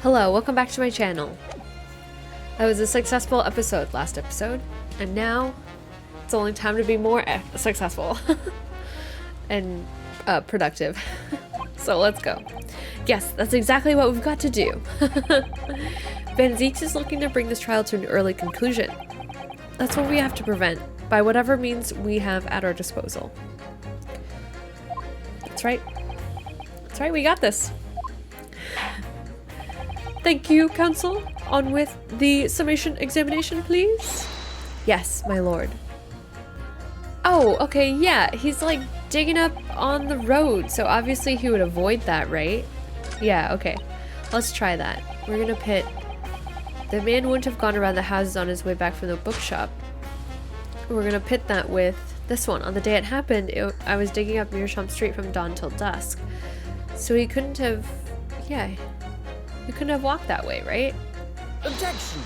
Hello, welcome back to my channel. That was a successful episode last episode, and now it's only time to be more successful and productive. So let's go. Yes, that's exactly what we've got to do. Van Zieks is looking to bring this trial to an early conclusion. That's what we have to prevent, by whatever means we have at our disposal. That's right. That's right, we got this. Thank you, Counsel. On with the summation examination, please. Yes, my lord. Oh, okay, yeah, he's like digging up on the road, so obviously he would avoid that, right? Yeah, okay. Let's try that. We're gonna pit. The man wouldn't have gone around the houses on his way back from the bookshop. We're gonna pit that with this one. On the day it happened, I was digging up Meerschaum Street from dawn till dusk. So he couldn't have, yeah, he couldn't have walked that way, right? Objection!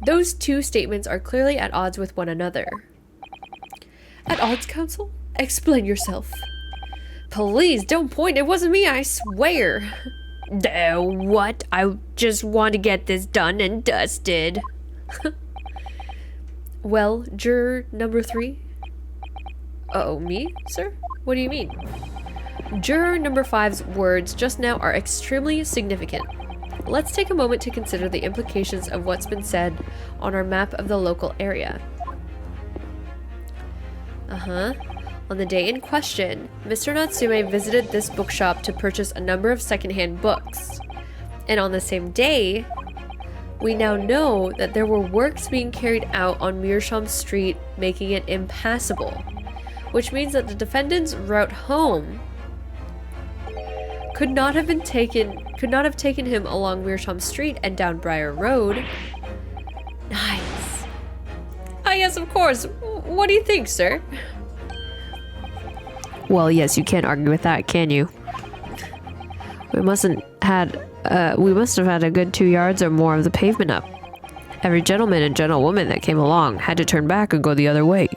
Those two statements are clearly at odds with one another. At odds, Counsel? Explain yourself. Please, don't point. It wasn't me, I swear. What? I just want to get this done and dusted. Well, juror number 3? Uh-oh, me, sir? What do you mean? Juror number 5's words just now are extremely significant. Let's take a moment to consider the implications of what's been said on our map of the local area. On the day in question, Mr. Natsume visited this bookshop to purchase a number of secondhand books. And on the same day, we now know that there were works being carried out on Meerschaum Street, making it impassable. Which means that the defendant's route home could not have taken him along Meerschaum Street and down Briar Road. Nice. Ah, yes, of course. What do you think, sir? Well, yes, you can't argue with that, can you? We must have had a good 2 yards or more of the pavement up. Every gentleman and gentlewoman that came along had to turn back and go the other way.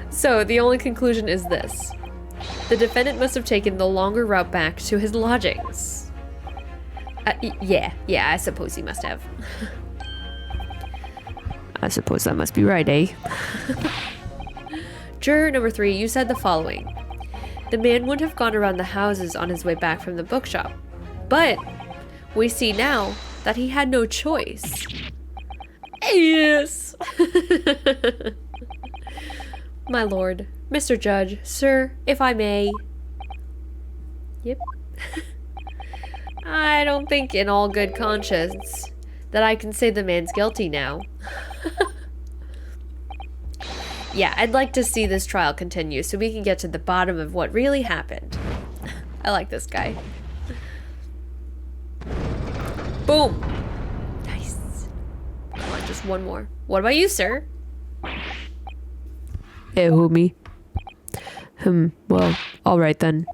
So, the only conclusion is this. The defendant must have taken the longer route back to his lodgings. Yeah, I suppose he must have. I suppose that must be right, eh? Juror number 3, you said the following. The man wouldn't have gone around the houses on his way back from the bookshop. But we see now that he had no choice. Yes! My lord, Mr. Judge, sir, if I may. Yep. I don't think in all good conscience that I can say the man's guilty now. Yeah, I'd like to see this trial continue so we can get to the bottom of what really happened. I like this guy. Boom! Nice. Come on, just one more. What about you, sir? Hey, who, me? Well, alright then.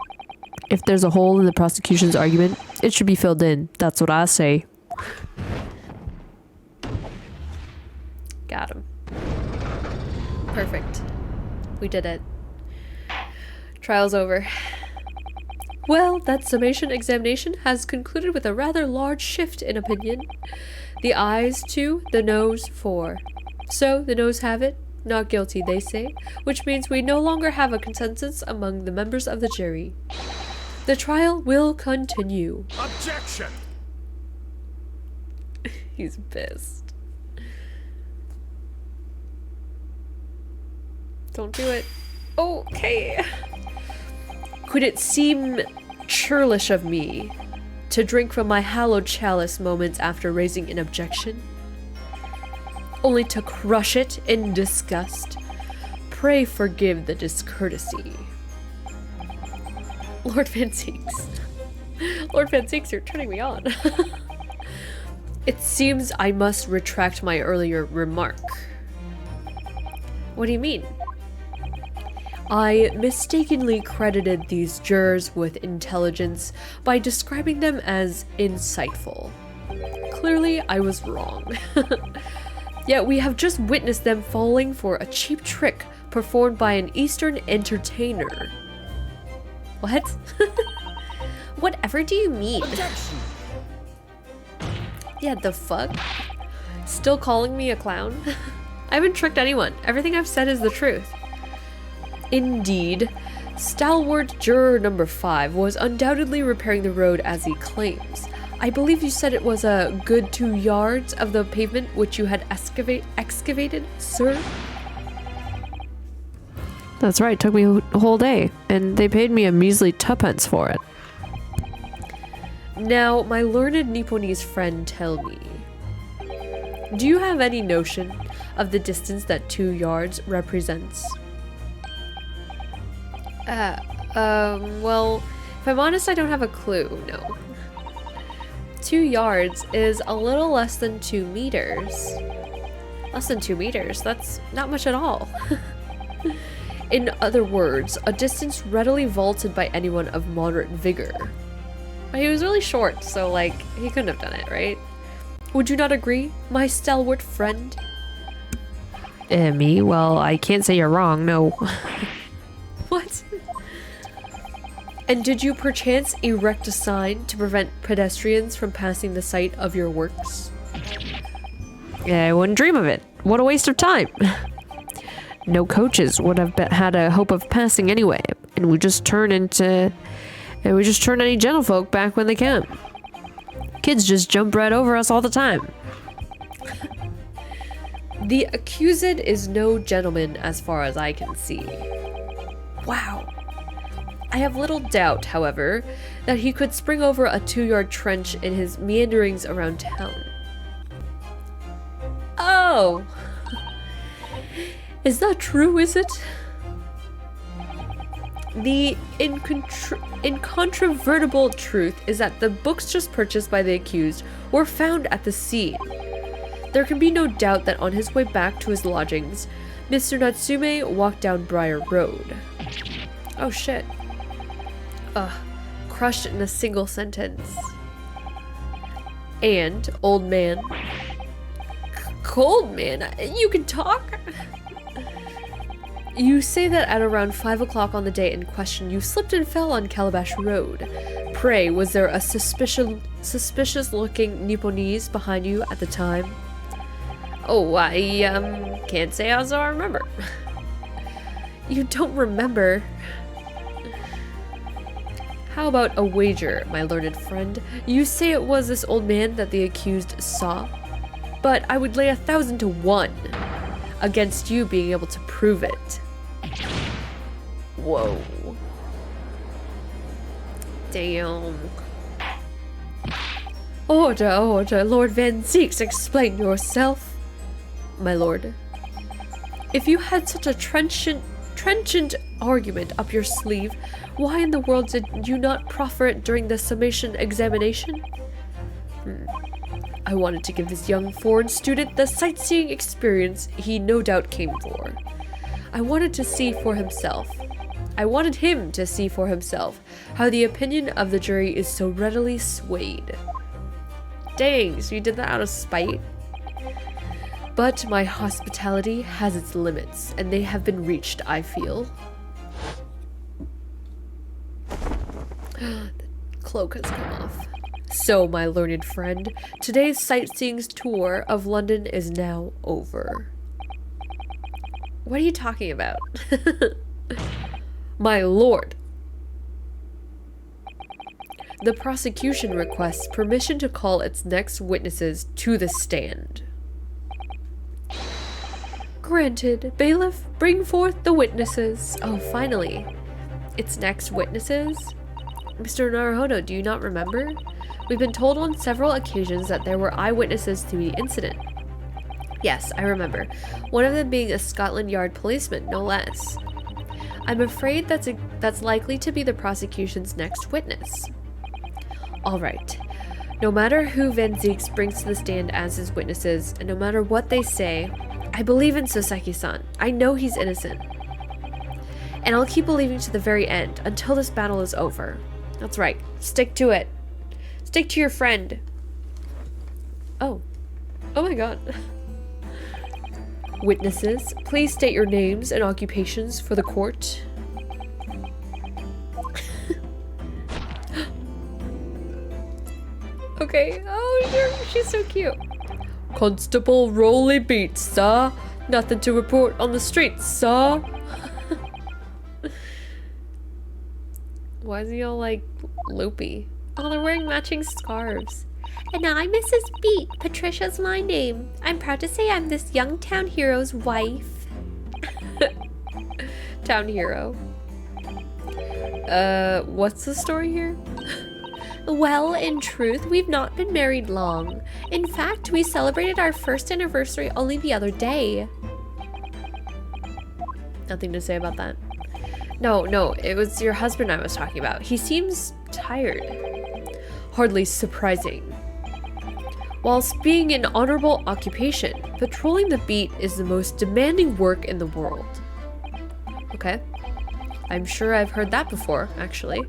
If there's a hole in the prosecution's argument, it should be filled in. That's what I say. Got him. Perfect. We did it. Trial's over. Well, that summation examination has concluded with a rather large shift in opinion. The ayes 2, the noes 4. So, the noes have it. Not guilty, they say, which means we no longer have a consensus among the members of the jury. The trial will continue. Objection! He's pissed. Don't do it. Okay. Could it seem churlish of me to drink from my hallowed chalice moments after raising an objection? Only to crush it in disgust. Pray forgive the discourtesy. Lord Van Zieks. Lord Van Zieks, you're turning me on. It seems I must retract my earlier remark. What do you mean? I mistakenly credited these jurors with intelligence by describing them as insightful. Clearly, I was wrong. Yet we have just witnessed them falling for a cheap trick performed by an Eastern entertainer. What? Whatever do you mean? Objection! Yeah, the fuck? Still calling me a clown? I haven't tricked anyone. Everything I've said is the truth. Indeed, stalwart juror number 5 was undoubtedly repairing the road as he claims. I believe you said it was a good 2 yards of the pavement which you had excavated, sir? That's right, took me a whole day, and they paid me a measly 2p for it. Now, my learned Nipponese friend, tell me, do you have any notion of the distance that 2 yards represents? Well, if I'm honest, I don't have a clue, no. 2 yards is a little less than 2 meters. Less than 2 meters? That's not much at all. In other words, a distance readily vaulted by anyone of moderate vigor. But he was really short, so like, he couldn't have done it, right? Would you not agree, my stalwart friend? Me? Well, I can't say you're wrong, no. What? And did you perchance erect a sign to prevent pedestrians from passing the site of your works? I wouldn't dream of it. What a waste of time. No coaches would have had a hope of passing anyway, and we just turn any gentlefolk back when they can. Kids just jump right over us all the time. The accused is no gentleman as far as I can see. Wow. I have little doubt, however, that he could spring over a 2-yard trench in his meanderings around town. Oh! Is that true, is it? The incontrovertible truth is that the books just purchased by the accused were found at the scene. There can be no doubt that on his way back to his lodgings, Mr. Natsume walked down Briar Road. Oh shit. Crushed in a single sentence. And, old man. Cold man, you can talk? You say that at around 5 o'clock on the day in question, you slipped and fell on Calabash Road. Pray, was there a suspicious-looking Nipponese behind you at the time? Oh, I, can't say as I remember. You don't remember? How about a wager, my learned friend? You say it was this old man that the accused saw, but I would lay 1,000 to 1 against you being able to prove it. Whoa. Damn. Order, Lord Van Zeeks, explain yourself. My lord. If you had such a trenchant argument up your sleeve, why in the world did you not proffer it during the summation examination? I wanted to give this young foreign student the sightseeing experience he no doubt came for. I wanted him to see for himself how the opinion of the jury is so readily swayed. Dang, so you did that out of spite? But my hospitality has its limits, and they have been reached, I feel. The cloak has come off. So, my learned friend, today's sightseeing tour of London is now over. What are you talking about? My lord! The prosecution requests permission to call its next witnesses to the stand. Granted. Bailiff, bring forth the witnesses. Oh, finally. Its next witnesses? Mr. Naruhodo, do you not remember? We've been told on several occasions that there were eyewitnesses to the incident. Yes, I remember. One of them being a Scotland Yard policeman, no less. I'm afraid that's likely to be the prosecution's next witness. All right. No matter who Van Zeeks brings to the stand as his witnesses, and no matter what they say, I believe in Soseki-san. I know he's innocent. And I'll keep believing to the very end, until this battle is over. That's right. Stick to it. Stick to your friend. Oh. Oh my god. Witnesses, please state your names and occupations for the court. Okay. Oh, she's so cute. Constable Rolly Beats, sir. Nothing to report on the streets, sir. Why is he all like loopy? Oh, they're wearing matching scarves. And I'm Mrs. Beat. Patricia's my name. I'm proud to say I'm this young town hero's wife. Town hero. What's the story here? Well, in truth, we've not been married long. In fact, we celebrated our first anniversary only the other day. Nothing to say about that. No, it was your husband I was talking about. He seems tired. Hardly surprising. Whilst being an honorable occupation, patrolling the beat is the most demanding work in the world. Okay. I'm sure I've heard that before, actually.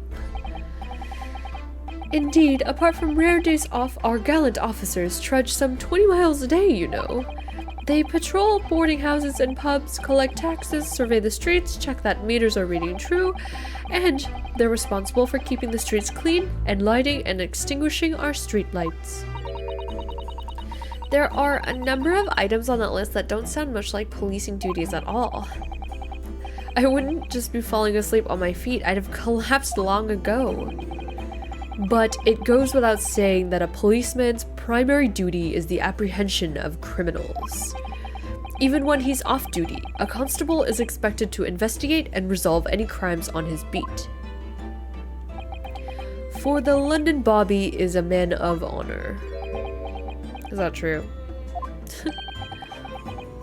Indeed, apart from rare days off, our gallant officers trudge some 20 miles a day, you know. They patrol boarding houses and pubs, collect taxes, survey the streets, check that meters are reading true, and they're responsible for keeping the streets clean and lighting and extinguishing our street lights. There are a number of items on that list that don't sound much like policing duties at all. I wouldn't just be falling asleep on my feet, I'd have collapsed long ago. But it goes without saying that a policeman's primary duty is the apprehension of criminals. Even when he's off duty, a constable is expected to investigate and resolve any crimes on his beat. For the London Bobby is a man of honor. Is that true?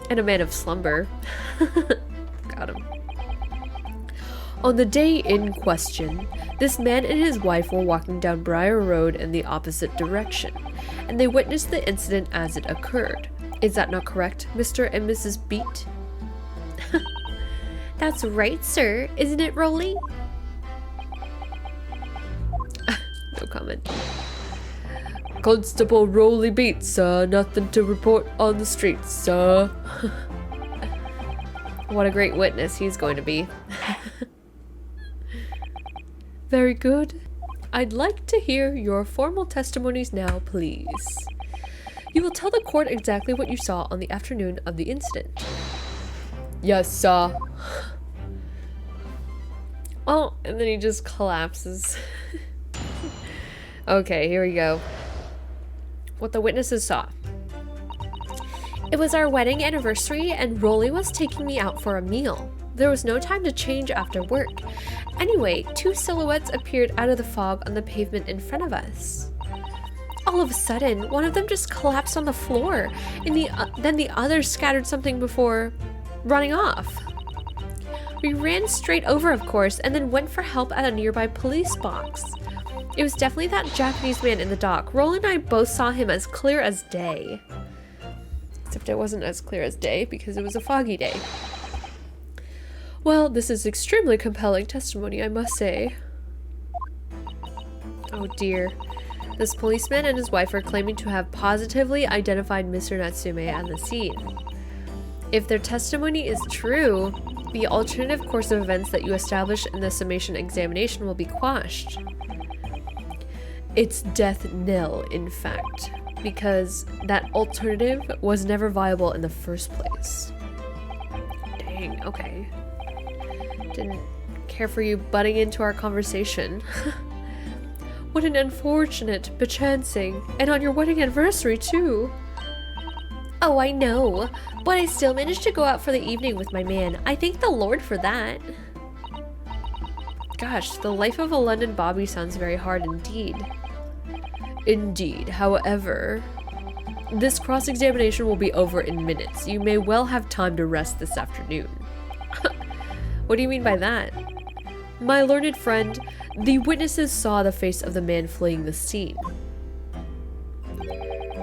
And a man of slumber. Got him. On the day in question, this man and his wife were walking down Briar Road in the opposite direction, and they witnessed the incident as it occurred. Is that not correct, Mr. and Mrs. Beat? That's right, sir. Isn't it, Rolly? No comment. Constable Rolly Beat, sir. Nothing to report on the streets, sir. What a great witness he's going to be. Very good. I'd like to hear your formal testimonies now, please. You will tell the court exactly what you saw on the afternoon of the incident. Yes, sir. Oh, and then he just collapses. Okay, here we go. What the witnesses saw. It was our wedding anniversary and Rolly was taking me out for a meal. There was no time to change after work. Anyway, two silhouettes appeared out of the fog on the pavement in front of us. All of a sudden, one of them just collapsed on the floor, and then the other scattered something before running off. We ran straight over, of course, and then went for help at a nearby police box. It was definitely that Japanese man in the dock. Roland and I both saw him as clear as day. Except it wasn't as clear as day because it was a foggy day. Well, this is extremely compelling testimony, I must say. Oh dear. This policeman and his wife are claiming to have positively identified Mr. Natsume at the scene. If their testimony is true, the alternative course of events that you establish in the summation examination will be quashed. It's death nil, in fact, because that alternative was never viable in the first place. Dang, okay. Didn't care for you butting into our conversation. What an unfortunate bechancing, and on your wedding anniversary too. Oh, I know, but I still managed to go out for the evening with my man. I thank the Lord for that. Gosh, the life of a London Bobby sounds very hard indeed. Indeed, however, this cross-examination will be over in minutes. You may well have time to rest this afternoon. What do you mean by that? My learned friend, the witnesses saw the face of the man fleeing the scene.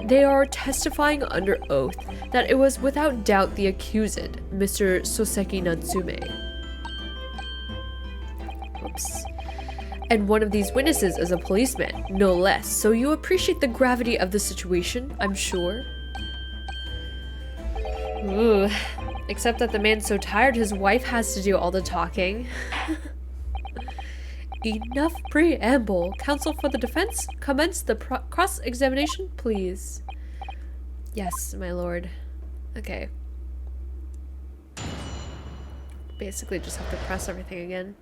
They are testifying under oath that it was without doubt the accused, Mr. Soseki Natsume. Whoops. And one of these witnesses is a policeman, no less, so you appreciate the gravity of the situation, I'm sure. Ooh. Except that the man's so tired his wife has to do all the talking. Enough preamble. Counsel for the defense, commence the cross-examination, please. Yes, my lord. Okay. Basically just have to press everything again.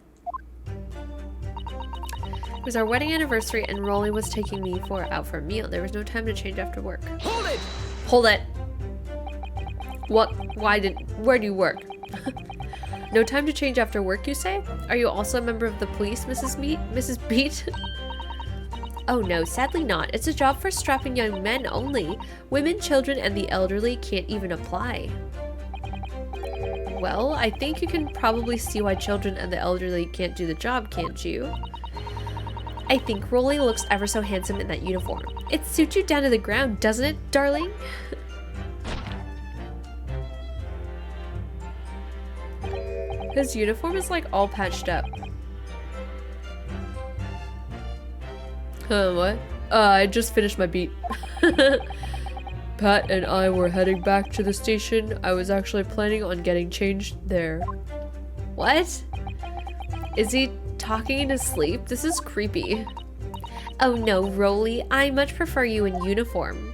It was our wedding anniversary and Rolly was taking me out for a meal. There was no time to change after work. Hold it! Hold it! What? Where do you work? No time to change after work, you say? Are you also a member of the police, Mrs. Beat? Oh no, sadly not. It's a job for strapping young men only. Women, children, and the elderly can't even apply. Well, I think you can probably see why children and the elderly can't do the job, can't you? I think Rolly looks ever so handsome in that uniform. It suits you down to the ground, doesn't it, darling? His uniform is like all patched up. What? I just finished my beat. Pat and I were heading back to the station. I was actually planning on getting changed there. What? Is he talking in his sleep? This is creepy. Oh no, Rolly. I much prefer you in uniform.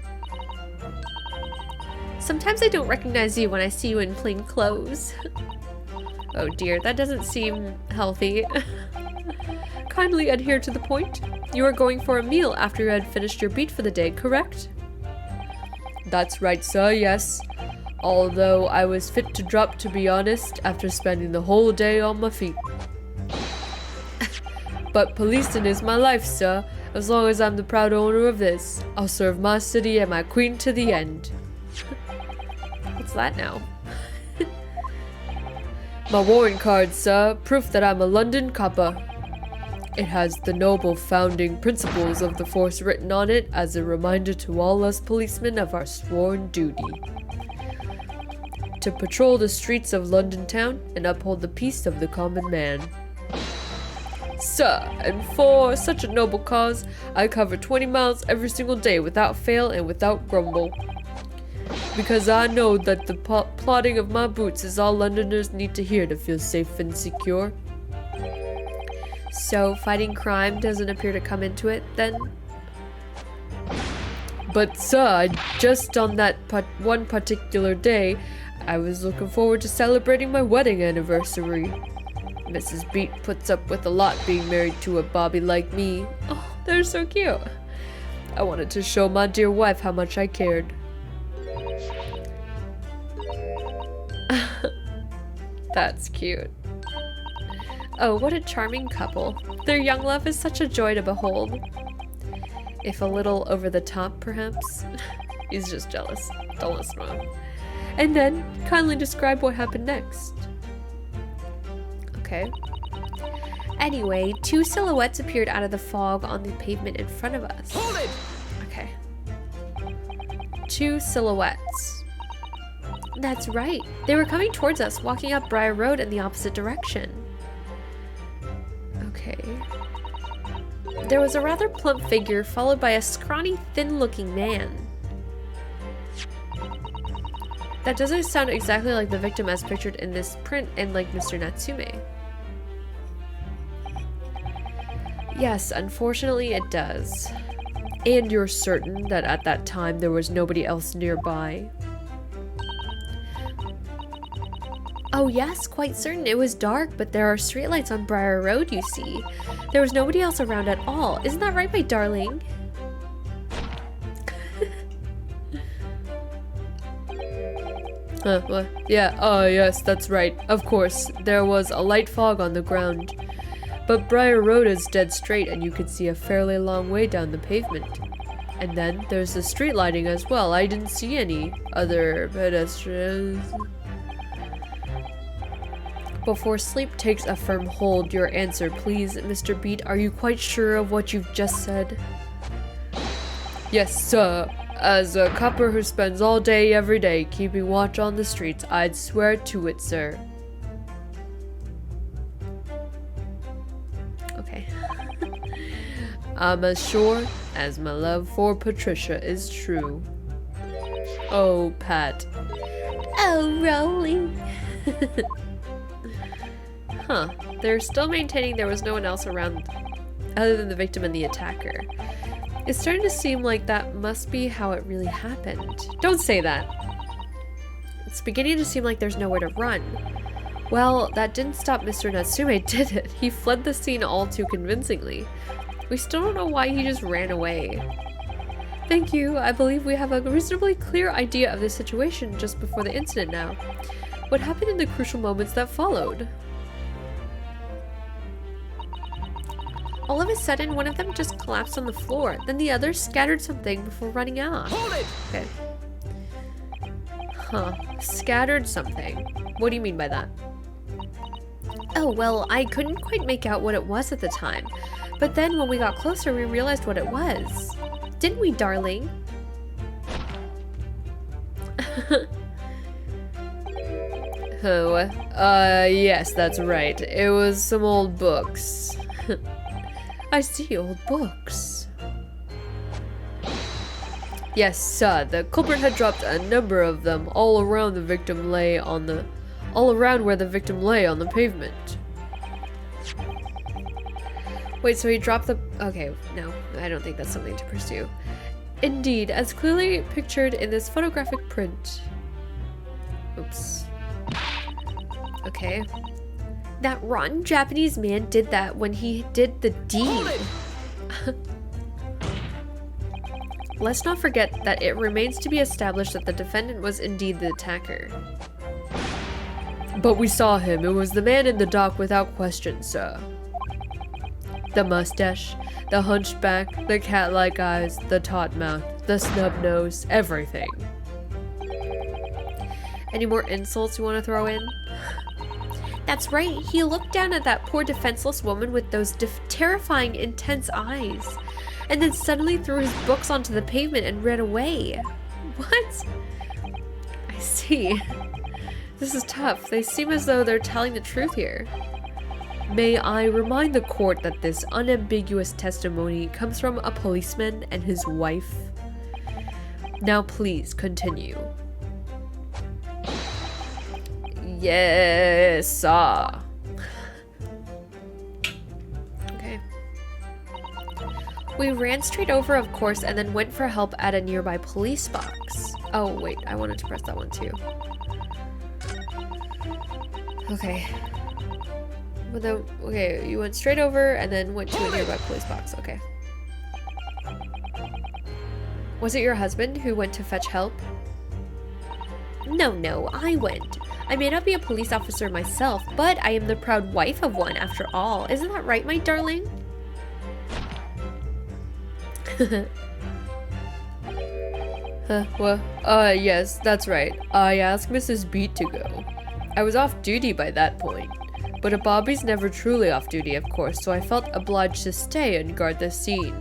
Sometimes I don't recognize you when I see you in plain clothes. Oh dear, that doesn't seem healthy. Kindly adhere to the point. You are going for a meal after you had finished your beat for the day, correct? That's right, sir, yes. Although I was fit to drop, to be honest, after spending the whole day on my feet. But policing is my life, sir. As long as I'm the proud owner of this, I'll serve my city and my queen to the end. What's that now? My warrant card, sir, proof that I'm a London copper. It has the noble founding principles of the force written on it as a reminder to all us policemen of our sworn duty. To patrol the streets of London town and uphold the peace of the common man. Sir, and for such a noble cause, I cover 20 miles every single day without fail and without grumble. Because I know that the plodding of my boots is all Londoners need to hear to feel safe and secure. So, fighting crime doesn't appear to come into it, then? But sir, just on that one particular day, I was looking forward to celebrating my wedding anniversary. Mrs. Beat puts up with a lot being married to a bobby like me. Oh, they're so cute. I wanted to show my dear wife how much I cared. That's cute. Oh, what a charming couple. Their young love is such a joy to behold. If a little over the top, perhaps. He's just jealous. Don't listen to him. And then, kindly describe what happened next. Okay. Anyway, two silhouettes appeared out of the fog on the pavement in front of us. Hold it! Okay. Two silhouettes. That's right. They were coming towards us, walking up Briar Road in the opposite direction. Okay. There was a rather plump figure, followed by a scrawny, thin-looking man. That doesn't sound exactly like the victim as pictured in this print and like Mr. Natsume. Yes, unfortunately it does. And you're certain that at that time there was nobody else nearby? Oh yes, quite certain. It was dark, but there are streetlights on Briar Road, you see. There was nobody else around at all. Isn't that right, my darling? What? Yeah, oh yes, that's right. Of course, there was a light fog on the ground. But Briar Road is dead straight and you can see a fairly long way down the pavement. And then there's the street lighting as well. I didn't see any other pedestrians. Before sleep takes a firm hold, your answer, please, Mr. Beat. Are you quite sure of what you've just said? Yes, sir. As a copper who spends all day every day keeping watch on the streets, I'd swear to it, sir. Okay. I'm as sure as my love for Patricia is true. Oh, Pat. Oh, Oh, rolling. Huh. They're still maintaining there was no one else around other than the victim and the attacker. It's starting to seem like that must be how it really happened. Don't say that. It's beginning to seem like there's nowhere to run. Well, that didn't stop Mr. Natsume, did it? He fled the scene all too convincingly. We still don't know why he just ran away. Thank you. I believe we have a reasonably clear idea of the situation just before the incident now. What happened in the crucial moments that followed? All of a sudden, one of them just collapsed on the floor. Then the other scattered something before running off. Hold it! Okay. Huh. Scattered something. What do you mean by that? Oh, well, I couldn't quite make out what it was at the time. But then when we got closer, we realized what it was. Didn't we, darling? Oh, yes, that's right. It was some old books. I see, old books. Yes, sir, the culprit had dropped a number of them all around where the victim lay on the pavement. Wait, so he dropped the... Okay, no, I don't think that's something to pursue. Indeed, as clearly pictured in this photographic print. Oops. Okay. That rotten Japanese man did that when he did the deed. Let's not forget that it remains to be established that the defendant was indeed the attacker. But we saw him. It was the man in the dock without question, sir. The mustache, the hunched back, the cat-like eyes, the taut mouth, the snub nose, everything. Any more insults you want to throw in? That's right, he looked down at that poor defenseless woman with those terrifying, intense eyes, and then suddenly threw his books onto the pavement and ran away. What? I see. This is tough. They seem as though they're telling the truth here. May I remind the court that this unambiguous testimony comes from a policeman and his wife? Now please continue. Yes, sir. Okay. We ran straight over, of course, and then went for help at a nearby police box. Oh, wait, I wanted to press that one too. Okay. Well, then, okay, you went straight over and then went to a nearby police box. Okay. Was it your husband who went to fetch help? No, I went. I may not be a police officer myself, but I am the proud wife of one after all. Isn't that right, my darling? Yes, that's right. I asked Mrs. Beat to go. I was off duty by that point. But a Bobby's never truly off duty, of course, so I felt obliged to stay and guard the scene.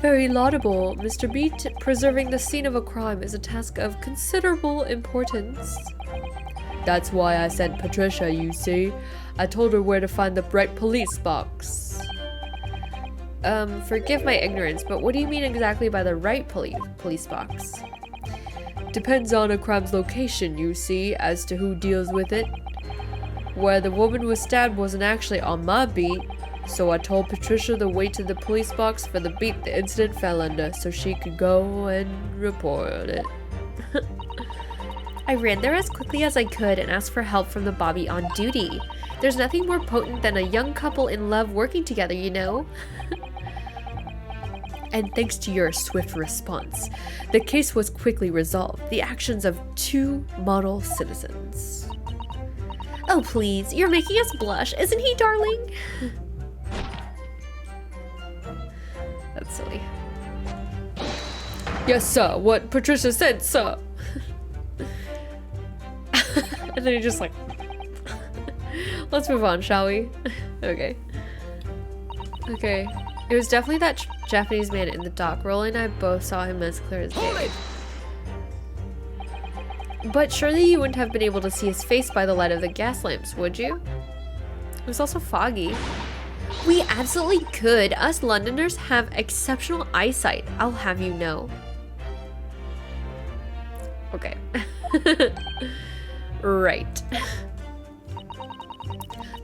Very laudable, Mr. Beat. Preserving the scene of a crime is a task of considerable importance. That's why I sent Patricia, you see. I told her where to find the right police box. Forgive my ignorance, but what do you mean exactly by the right police box? Depends on a crime's location, you see, as to who deals with it. Where the woman was stabbed wasn't actually on my beat, so I told Patricia to wait to the police box for the beat the incident fell under so she could go and report it. I ran there as quickly as I could and asked for help from the Bobby on duty. There's nothing more potent than a young couple in love working together, you know? And thanks to your swift response, the case was quickly resolved. The actions of 2 model citizens. Oh, please, you're making us blush, isn't he, darling? That's silly. Yes, sir. What Patricia said, sir. And then he just like... Let's move on, shall we? Okay. Okay. It was definitely that Japanese man in the dock. Rolly and I both saw him as clear as day. But surely you wouldn't have been able to see his face by the light of the gas lamps, would you? It was also foggy. We absolutely could. Us Londoners have exceptional eyesight, I'll have you know. Okay. Right.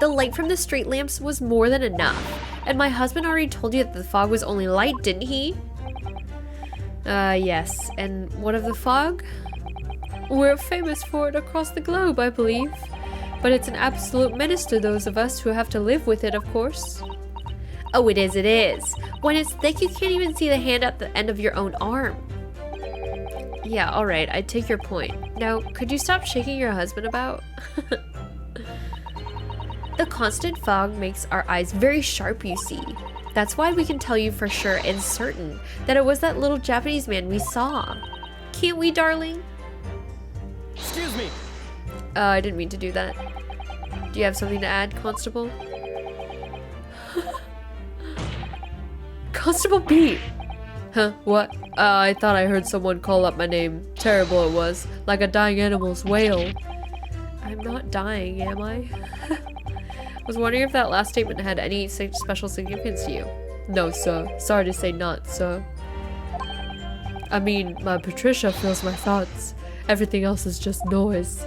The light from the street lamps was more than enough. And my husband already told you that the fog was only light, didn't he? Yes. And what of the fog? We're famous for it across the globe, I believe. But it's an absolute menace to those of us who have to live with it, of course. Oh, it is, it is. When it's thick, you can't even see the hand at the end of your own arm. Yeah, alright, I take your point. Now, could you stop shaking your husband about? The constant fog makes our eyes very sharp, you see. That's why we can tell you for sure and certain that it was that little Japanese man we saw. Can't we, darling? Excuse me. I didn't mean to do that. Do you have something to add, Constable? Constable Pete! Huh, what? I thought I heard someone call up my name. Terrible it was. Like a dying animal's wail. I'm not dying, am I? I was wondering if that last statement had any special significance to you. No, sir. Sorry to say not, sir. I mean, my Patricia feels my thoughts. Everything else is just noise.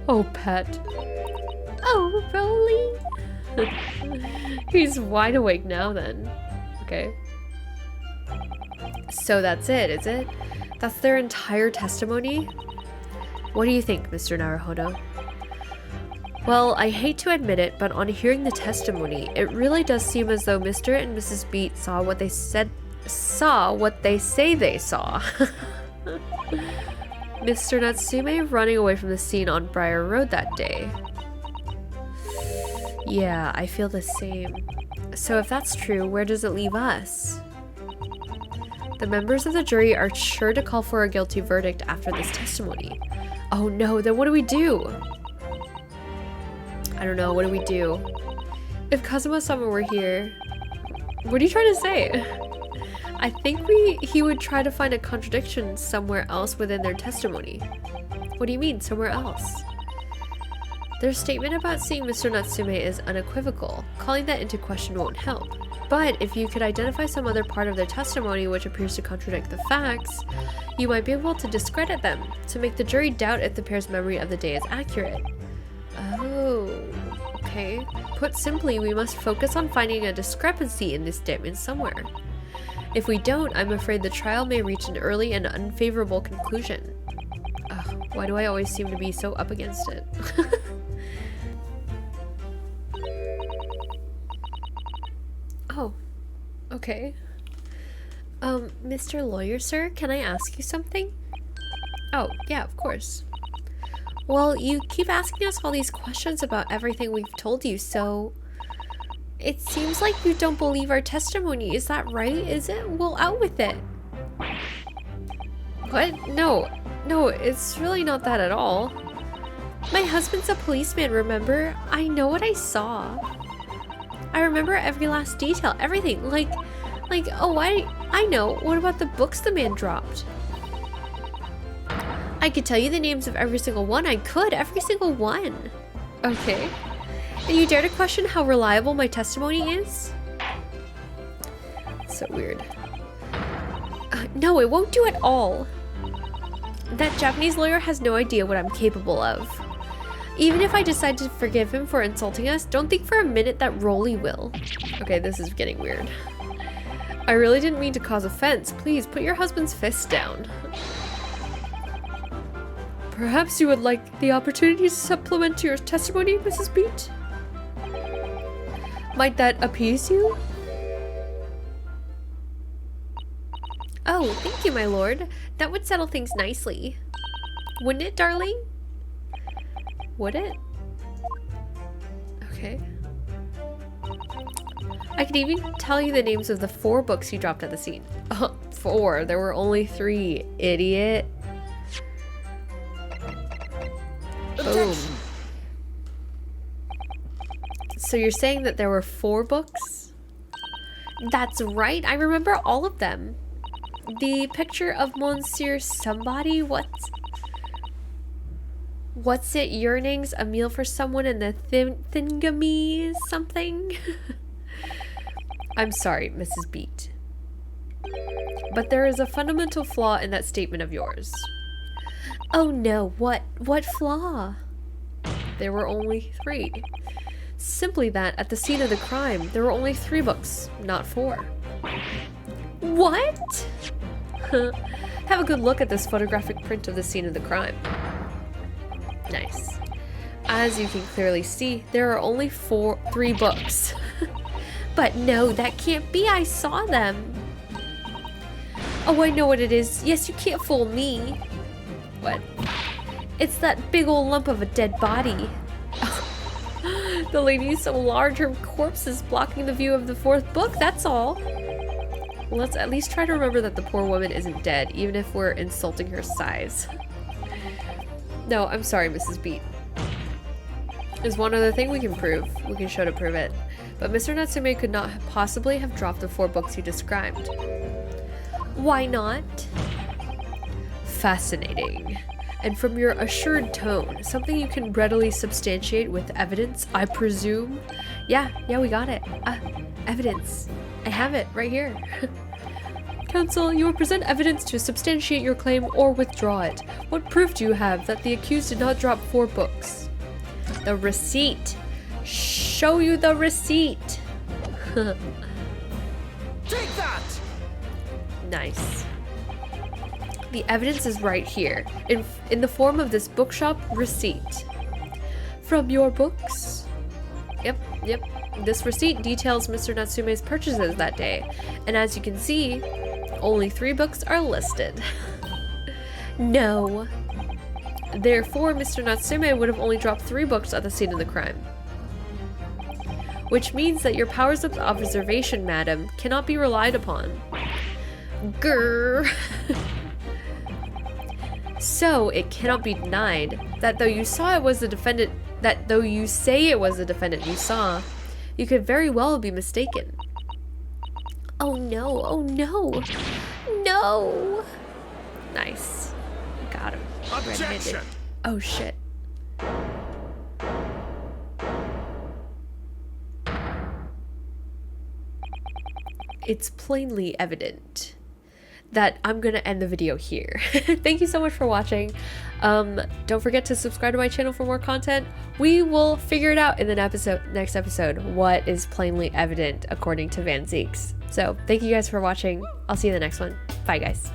Oh, pet. Oh, Rolly. He's wide awake now then. Okay. So that's it, is it? That's their entire testimony? What do you think, Mr. Naruhodo? Well, I hate to admit it, but on hearing the testimony, it really does seem as though Mr. and Mrs. Beat saw what they say they saw. Mr. Natsume running away from the scene on Briar Road that day. Yeah, I feel the same. So if that's true, where does it leave us? The members of the jury are sure to call for a guilty verdict after this testimony. Oh no, then what do we do? I don't know, what do we do? If Kazuma-sama were here... What are you trying to say? I think he would try to find a contradiction somewhere else within their testimony. What do you mean, somewhere else? Their statement about seeing Mr. Natsume is unequivocal. Calling that into question won't help. But if you could identify some other part of their testimony which appears to contradict the facts, you might be able to discredit them, to make the jury doubt if the pair's memory of the day is accurate. Oh, okay. Put simply, we must focus on finding a discrepancy in this statement somewhere. If we don't, I'm afraid the trial may reach an early and unfavorable conclusion. Ugh, why do I always seem to be so up against it? Oh, okay. Mr. Lawyer, sir, can I ask you something? Oh, yeah, of course. Well, you keep asking us all these questions about everything we've told you, so... It seems like you don't believe our testimony, is that right? Is it? Well, out with it. What? No, it's really not that at all. My husband's a policeman, remember? I know what I saw. I remember every last detail, everything, like, oh, I know. What about the books the man dropped? I could tell you the names of every single one. I could, every single one. Okay. And you dare to question how reliable my testimony is? So weird. No, it won't do at all. That Japanese lawyer has no idea what I'm capable of. Even if I decide to forgive him for insulting us, don't think for a minute that Rolly will. Okay, this is getting weird. I really didn't mean to cause offense. Please, put your husband's fist down. Perhaps you would like the opportunity to supplement your testimony, Mrs. Beat? Might that appease you? Oh, thank you, my lord. That would settle things nicely. Wouldn't it, darling? Would it? Okay. I could even tell you the names of the 4 books you dropped at the scene. 4. There were only 3. Idiot. Boom. So you're saying that there were 4 books? That's right. I remember all of them. The picture of Monsieur somebody. What's it? Yearnings, a meal for someone, and the thingamy something? I'm sorry, Mrs. Beat. But there is a fundamental flaw in that statement of yours. Oh no, what flaw? There were only 3. Simply that at the scene of the crime, there were only 3 books, not 4. What? Have a good look at this photographic print of the scene of the crime. Nice. As you can clearly see, there are only 3 books. But no, that can't be. I saw them. Oh, I know what it is. Yes, you can't fool me. What? It's that big old lump of a dead body. The lady is so large, her corpse is blocking the view of the 4th book, that's all. Let's at least try to remember that the poor woman isn't dead, even if we're insulting her size. No, I'm sorry, Mrs. Beat. There's one other thing we can prove. We can show to prove it. But Mr. Natsume could not possibly have dropped the 4 books he described. Why not? Fascinating. And from your assured tone, something you can readily substantiate with evidence, I presume? Yeah, we got it. Evidence. I have it right here. Counsel, you will present evidence to substantiate your claim or withdraw it. What proof do you have that the accused did not drop 4 books? The receipt. Show you the receipt. Take that! Nice. The evidence is right here, in the form of this bookshop receipt. From your books? Yep. This receipt details Mr. Natsume's purchases that day, and as you can see, only 3 books are listed. No. Therefore, Mr. Natsume would have only dropped 3 books at the scene of the crime. Which means that your powers of observation, madam, cannot be relied upon. Grrr. So, it cannot be denied that though you say it was the defendant you saw, you could very well be mistaken. Oh no. No. Nice. Got him. Objection! Oh shit. It's plainly evident that I'm gonna end the video here. Thank you so much for watching. Don't forget to subscribe to my channel for more content. We will figure it out in the next episode what is plainly evident according to Van Zeeks. So thank you guys for watching. I'll see you in the next one. Bye guys.